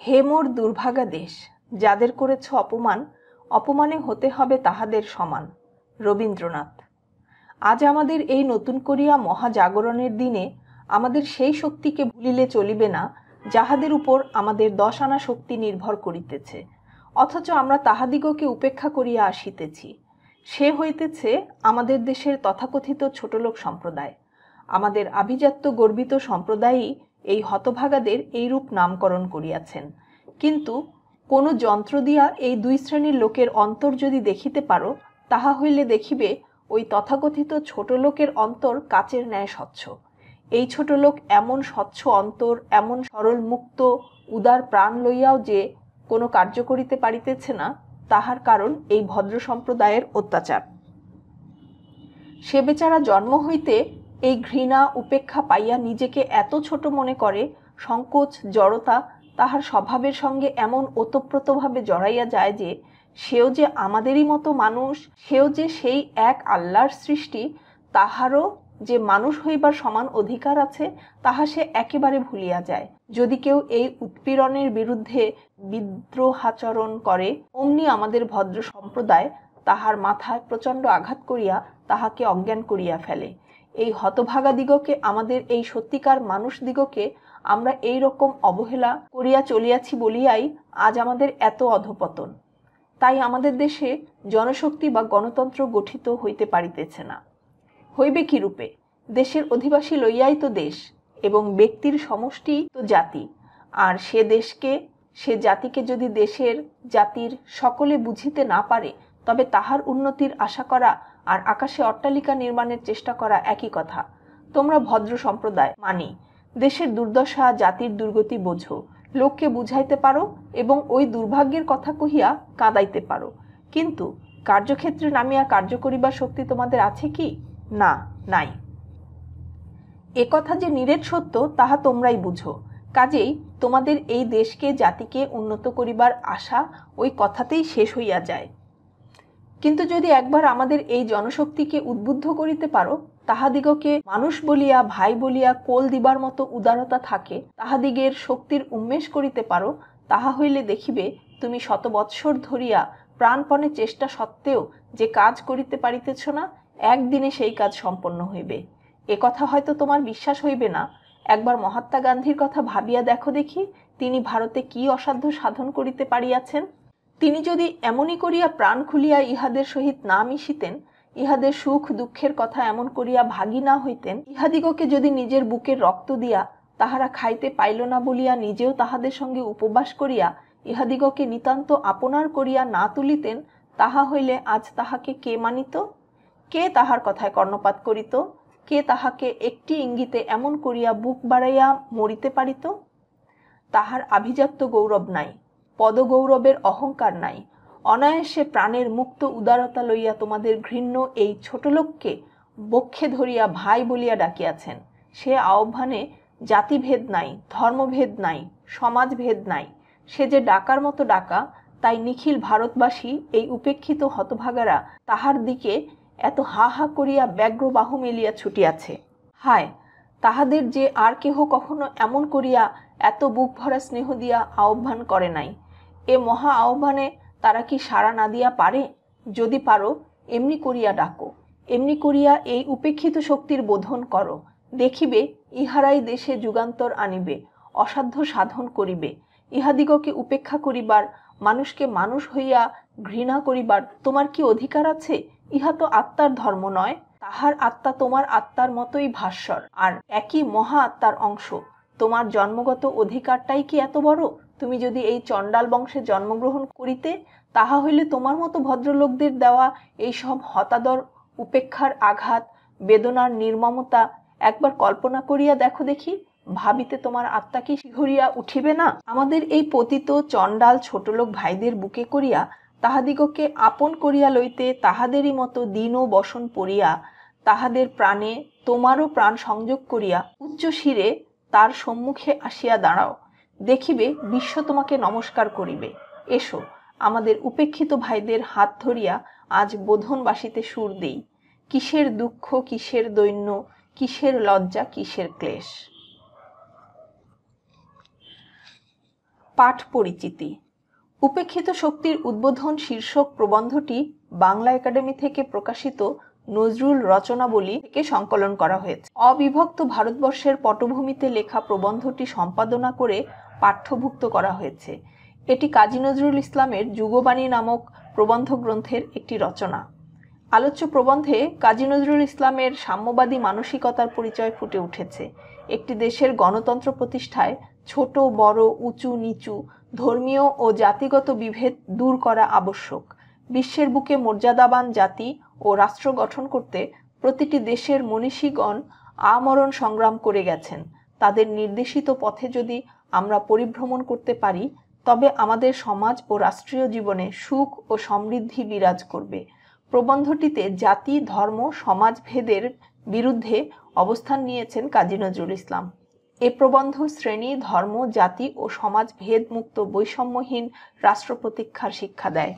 হে মোর দুর্ভাগা দেশ, যাদের করেছ অপমান, অপমানে হতে হবে তাহাদের সমান। রবীন্দ্রনাথ। আজ আমাদের এই নতুন করিয়া মহাজাগরণের দিনে আমাদের সেই শক্তিকে ভুলিলে চলিবে না, যাহাদের উপর আমাদের 10 আনা শক্তি নির্ভর করিতেছে, অথচ আমরা তাহাদিগকে উপেক্ষা করিয়া আসিতেছি। সে হইতেছে আমাদের দেশের তথাকথিত ছোটলোক সম্প্রদায়। আমাদের আভিজাত্য গর্বিত সম্প্রদায়ই এই হতভাগাদের এইরূপ নামকরণ করিয়াছেন। কিন্তু কোনো যন্ত্র দিয়া এই দুই শ্রেণীর লোকের অন্তর যদি দেখিতে পারো, তাহা হইলে দেখিবে ওই তথাকথিত ছোট লোকের অন্তর কাচের ন্যায় স্বচ্ছ। এই ছোট লোক এমন স্বচ্ছ অন্তর, এমন সরল মুক্ত উদার প্রাণ লইয়াও যে কোনো কার্য করিতে পারিতেছে না, তাহার কারণ এই ভদ্র সম্প্রদায়ের অত্যাচার। সে বেচারা জন্ম হইতে এই ঘৃণা উপেক্ষা পাইয়া নিজেকে এত ছোট মনে করে, সংকোচ জড়তা তাহার স্বভাবের সঙ্গে এমন ওতপ্রোতভাবে জড়াইয়া যায় যে সেও যে আমাদেরই মতো মানুষ, সেও যে সেই এক আল্লাহর সৃষ্টি, তাহারও যে মানুষ হইবার সমান অধিকার আছে, তাহা সে একেবারে ভুলিয়া যায়। যদি কেউ এই উৎপীড়নের বিরুদ্ধে বিদ্রোহাচরণ করে, অমনি আমাদের ভদ্র সম্প্রদায় তাহার মাথায় প্রচণ্ড আঘাত করিয়া তাহাকে অজ্ঞান করিয়া ফেলে। এই হতভাগাদিগকে, আমাদের এই সত্যিকার মানুষদিগকে আমরা এই রকম অবহেলা করিয়া চলিয়াছি বলিয়াই আজ আমাদের এত অধপতন। তাই আমাদের দেশে জনশক্তি বা গণতন্ত্র গঠিত হইতে পারিতেছে না। হইবে কি রূপে? দেশের অধিবাসী লইয়াই তো দেশ, এবং ব্যক্তির সমষ্টি তো জাতি। আর সে দেশকে, সে জাতিকে যদি দেশের জাতির সকলে বুঝিতে না পারে, তবে তাহার উন্নতির আশা করা আর আকাশে অট্টালিকা নির্মাণের চেষ্টা করা একই কথা। তোমরা ভদ্র সম্প্রদায়, মানি, দেশের দুর্দশা জাতির দুর্গতি বোঝো, লোককে বুঝাইতে পারো এবং ওই দুর্ভাগ্যের কথা কহিয়া কাঁদাইতে পারো, কিন্তু কার্যক্ষেত্রে নামিয়া কার্য করিবার শক্তি তোমাদের আছে কি? না, নাই। এ কথা যে নিরেট সত্য, তাহা তোমরাই বুঝো। কাজেই তোমাদের এই দেশকে জাতিকে উন্নত করিবার আশা ওই কথাতেই শেষ হইয়া যায়। কিন্তু যদি একবার আমাদের এই জনশক্তিকে উদ্বুদ্ধ করিতে পারো, তাহাদিগকে মানুষ বলিয়া, ভাই বলিয়া কোল দিবার মতো উদারতা থাকে, তাহাদিগের শক্তির উন্মেষ করিতে পারো, তাহা হইলে দেখিবে তুমি শত বৎসর ধরিয়া প্রাণপণে চেষ্টা সত্ত্বেও যে কাজ করিতে পারিতেছ না, একদিনে সেই কাজ সম্পন্ন হইবে। এ কথা হয়তো তোমার বিশ্বাস হইবে না। একবার মহাত্মা গান্ধীর কথা ভাবিয়া দেখো দেখি, তিনি ভারতে কি অসাধ্য সাধন করিতে পারিয়াছেন। তিনি যদি এমনই করিয়া প্রাণ খুলিয়া ইহাদের সহিত না মিশিতেন, ইহাদের সুখ দুঃখের কথা এমন করিয়া ভাগী না হইতেন, ইহাদিগকে যদি নিজের বুকের রক্ত দিয়া তাহারা খাইতে পাইল না বলিয়া নিজেও তাহাদের সঙ্গে উপবাস করিয়া ইহাদিগকে নিতান্ত আপনার করিয়া না তুলিতেন, তাহা হইলে আজ তাহাকে কে মানিত? কে তাহার কথায় কর্ণপাত করিত? কে তাহাকে একটি ইঙ্গিতে এমন করিয়া বুক বাড়াইয়া মরিতে পারিত? তাহার আভিজাত্য গৌরব নাই, পদগৌরবের অহংকার নাই। অনায়াসে প্রাণের মুক্ত উদারতা লইয়া তোমাদের ঘৃণ্য এই ছোট লোককে বক্ষে ধরিয়া ভাই বলিয়া ডাকিয়াছেন। সে আহ্বানে জাতিভেদ নাই, ধর্মভেদ নাই, সমাজভেদ নাই। সে যে ডাকার মতো ডাকা, তাই নিখিল ভারতবাসী এই উপেক্ষিত হতভাগারা তাহার দিকে এত হা হা করিয়া ব্যগ্র বাহু মেলিয়া ছুটিয়াছে। হায়, তাহাদের যে আর কেহ কখনো এমন করিয়া এত বুক ভরা স্নেহ দিয়া আহ্বান করে নাই। এ মহা আহ্বানে তারা কি সাড়া না দিয়া পারে? যদি পারো, এমনি করিয়া ডাকো, এমনি করিয়া এই উপেক্ষিত শক্তির বোধন করো। দেখিবে ইহারাই দেশে যুগান্তর আনিবে, অসাধ্য সাধন করিবে। ইহাদিগকে উপেক্ষা করিবার, মানুষকে মানুষ হইয়া ঘৃণা করিবার তোমার কি অধিকার আছে? ইহা তো আত্মার ধর্ম নয়। তাহার আত্মা তোমার আত্মার মতোই ভাস্বর, আর একই মহা আত্মার অংশ। তোমার জন্মগত অধিকারটাই কি এত বড়? তুমি যদি এই চণ্ডাল বংশে জন্মগ্রহণ করিতে, তাহা হইলে তোমার মতো ভদ্রলোকদের দেওয়া এই সব হতাদর, উপেক্ষার আঘাত, বেদনার নির্মমতা একবার কল্পনা করিয়া দেখো দেখি। ভাবিতে তোমার আত্মা কি শিহরিয়া উঠিবে না? আমাদের এই পতিত চণ্ডাল ছোটলোক ভাইদের বুকে করিয়া তাহাদিগকে আপন করিয়া লইতে তাহাদেরই মতো দিন ও বসন পড়িয়া, তাহাদের প্রাণে তোমারও প্রাণ সংযোগ করিয়া উচ্চ শিরে তার সম্মুখে আসিয়া দাঁড়াও। দেখিবে বিশ্ব তোমাকে নমস্কার করিবে। এসো, আমাদের উপেক্ষিত ভাইদের হাত ধরিয়া আজ বোধনবাসীতে সুর দেই। কিসের দুঃখ, কিসের দৈন্য, কিসের লজ্জা, কিসের ক্লেশ। পাঠ পরিচিতি। উপেক্ষিত শক্তির উদ্বোধন শীর্ষক প্রবন্ধটি বাংলা একাডেমি থেকে প্রকাশিত নজরুল রচনাবলী থেকে সংকলন করা হয়েছে। অবিভক্ত ভারতবর্ষের পটভূমিতে লেখা প্রবন্ধটি সম্পাদনা করে পাঠ্যভুক্ত করা হয়েছে। এটি কাজী নজরুল ইসলামের যুগবাণী নামক প্রবন্ধ গ্রন্থের একটি রচনা। আলোচ্য প্রবন্ধে কাজী নজরুল ইসলামের সাম্যবাদী মানসিকতার পরিচয় ফুটে উঠেছে। একটি দেশের গণতন্ত্র প্রতিষ্ঠায় ছোট বড়, উঁচু নিচু, ধর্মীয় ও জাতিগত বিভেদ দূর করা আবশ্যক। বিশ্বের বুকে মর্যাদাবান জাতি ও রাষ্ট্র গঠন করতে প্রতিটি দেশের মনীষীগণ আমরণ সংগ্রাম করে গেছেন। তাদের নির্দেশিত পথে যদি আমরা পরিভ্রমণ করতে পারি, তবে আমাদের সমাজ ও রাষ্ট্রীয় জীবনে সুখ ও সমৃদ্ধি বিরাজ করবে। প্রবন্ধটিতে জাতি, ধর্ম, সমাজভেদের বিরুদ্ধে অবস্থান নিয়েছেন কাজী নজরুল ইসলাম। এ প্রবন্ধ শ্রেণী, ধর্ম, জাতি ও সমাজ ভেদ মুক্ত বৈষম্যহীন রাষ্ট্র প্রতীক্ষার শিক্ষা দেয়।